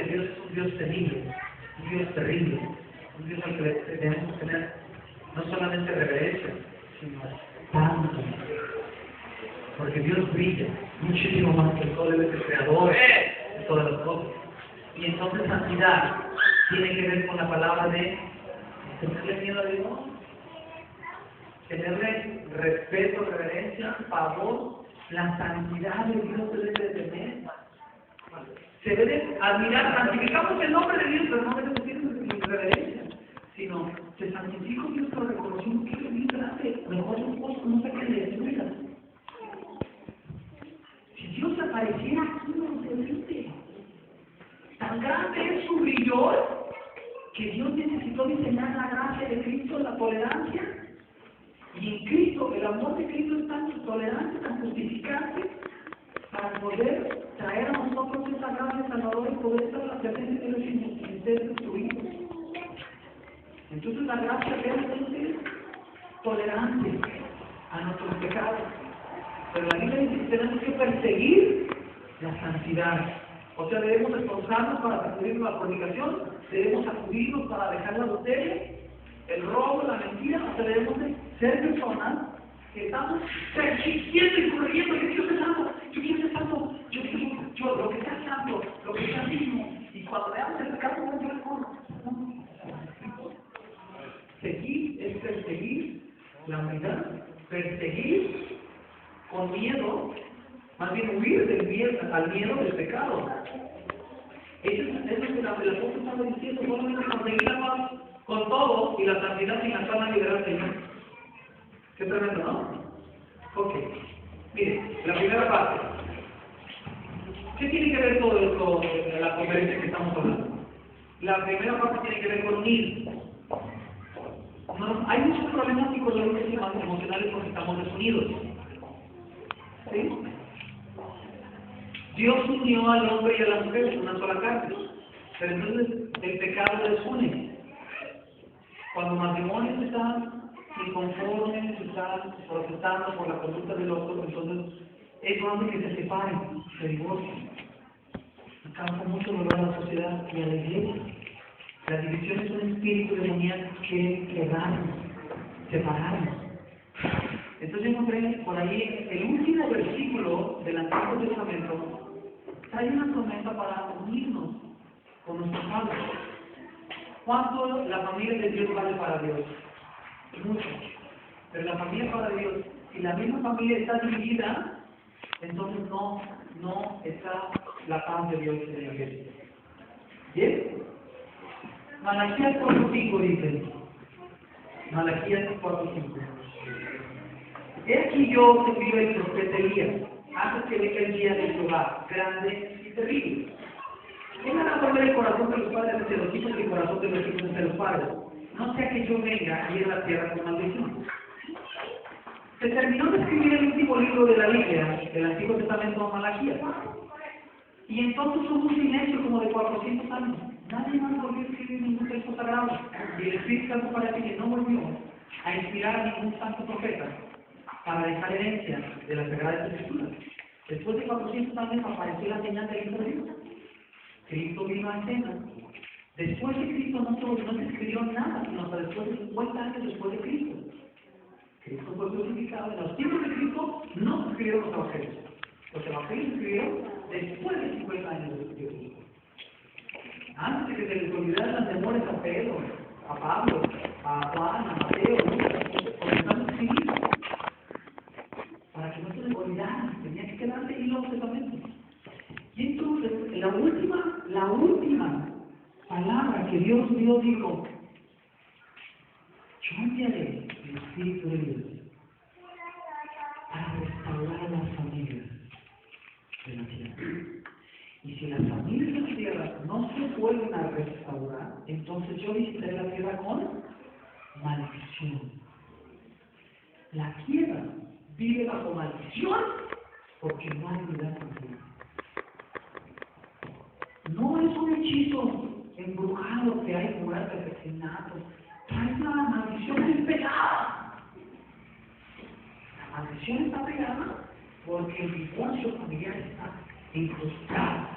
Dios es un Dios temible, un Dios terrible, un Dios al que debemos tener no solamente reverencia, sino tanto. Porque Dios brilla muchísimo más que el sol, Él es el creador de todas las cosas. Y entonces santidad tiene que ver con la palabra de tenerle miedo a Dios, tenerle respeto, reverencia, pavor. La santidad de Dios se debe de tener. Se debe admirar, santificamos el nombre de Dios, pero no debe decir reverencia, sino se santifica Dios, pero reconocimos que es bien grande, mejor un poco, no sé qué le explica. Si Dios apareciera aquí, no se siente. Tan grande es su brillo que Dios necesitó diseñar la gracia de Cristo, la tolerancia. Y en Cristo, el amor de Cristo es tan tolerante, tan justificante, para poder traer a nosotros esa gracia salvadora y poder estar en la presencia de Dios sin ser destruidos. Entonces la gracia debe ser tolerante a nuestros pecados. Pero la Biblia dice que tenemos que perseguir la santidad. O sea, debemos esforzarnos para sacudirnos la fornicación, debemos sacudirnos para dejar la adulterio, el robo, la mentira. O sea, debemos de ser personas que estamos persistiendo y corriendo. Yo quiero ser santo, yo quiero ser santo, yo lo que sea santo, lo que sea digno. Y cuando veamos el pecado, yo le corro. Seguir es perseguir la unidad, perseguir con miedo, más bien huir del miedo, al miedo del pecado. Eso es lo que el apóstol estaba diciendo, solamente conseguir la paz con todo y la santidad sin la cual liberar al Señor. Qué tremendo, ¿no? Ok. Mire, la primera parte. ¿Qué tiene que ver todo esto de la conferencia que estamos hablando? La primera parte tiene que ver con unir. No, hay muchos problemas psicológicos y más emocionales porque estamos desunidos. ¿Sí? Dios unió al hombre y a la mujer en una sola carne. Pero entonces el pecado desune. Cuando matrimonios están inconformes, están protestando por la conducta del otro, entonces eso hace que se separen, se divorcien. Causa mucho dolor a la sociedad y a la iglesia. La división es un espíritu demoníaco que quebrarnos, separarnos. Entonces yo encontré por ahí el último versículo del Antiguo Testamento trae una promesa para unirnos con nuestros padres. ¿Cuánto la familia de Dios vale para Dios? Mucho. Pero la familia para Dios, si la misma familia está dividida, entonces no está la paz de Dios en la iglesia. ¿Bien? Malaquías 4:5 dice. Malaquías 4:5. He aquí yo te envío el profeta Elías, antes que venga el día de Jehová, grande y terrible. Él hará volver el corazón de los padres hacia los hijos y el corazón de los hijos hacia los padres. No sea que yo venga y en la tierra con maldición. Se terminó de escribir el último libro de la Biblia, del Antiguo Testamento, Malaquías. Y entonces hubo un silencio como de 400 años. Nadie más volvió a escribir ningún texto sagrado. Y el Espíritu Santo parece que no volvió a inspirar a ningún santo profeta para dejar herencia de las Sagradas Escrituras. Después de 400 años apareció la señal del Hijo de Dios. Cristo vino a escena. Después de Cristo no se escribió nada, sino hasta después de 50 años después de Cristo. Cristo fue crucificado. En los tiempos de Cristo no se escribieron los evangelios. Los evangelios se escribieron después de 50 años de Cristo. Antes de que se les olvidaran las memorias a Pedro, a Pablo, a Juan, a Mateo, comenzaron a escribir. Para que no se les olvidaran, tenía que quedarse ahí los testamentos. Y entonces, la última palabra que Dios dio dijo: yo enviaré el Espíritu de Dios para restaurar a las familias de la tierra. Y si las familias de la tierra no se vuelven a restaurar, entonces yo visitaré la tierra con maldición. La tierra vive bajo maldición porque no hay unidad familiar. No es un hechizo embrujado que hay muerte, asesinatos. Es la maldición es pegada. La maldición está pegada porque el divorcio familiar está incrustado.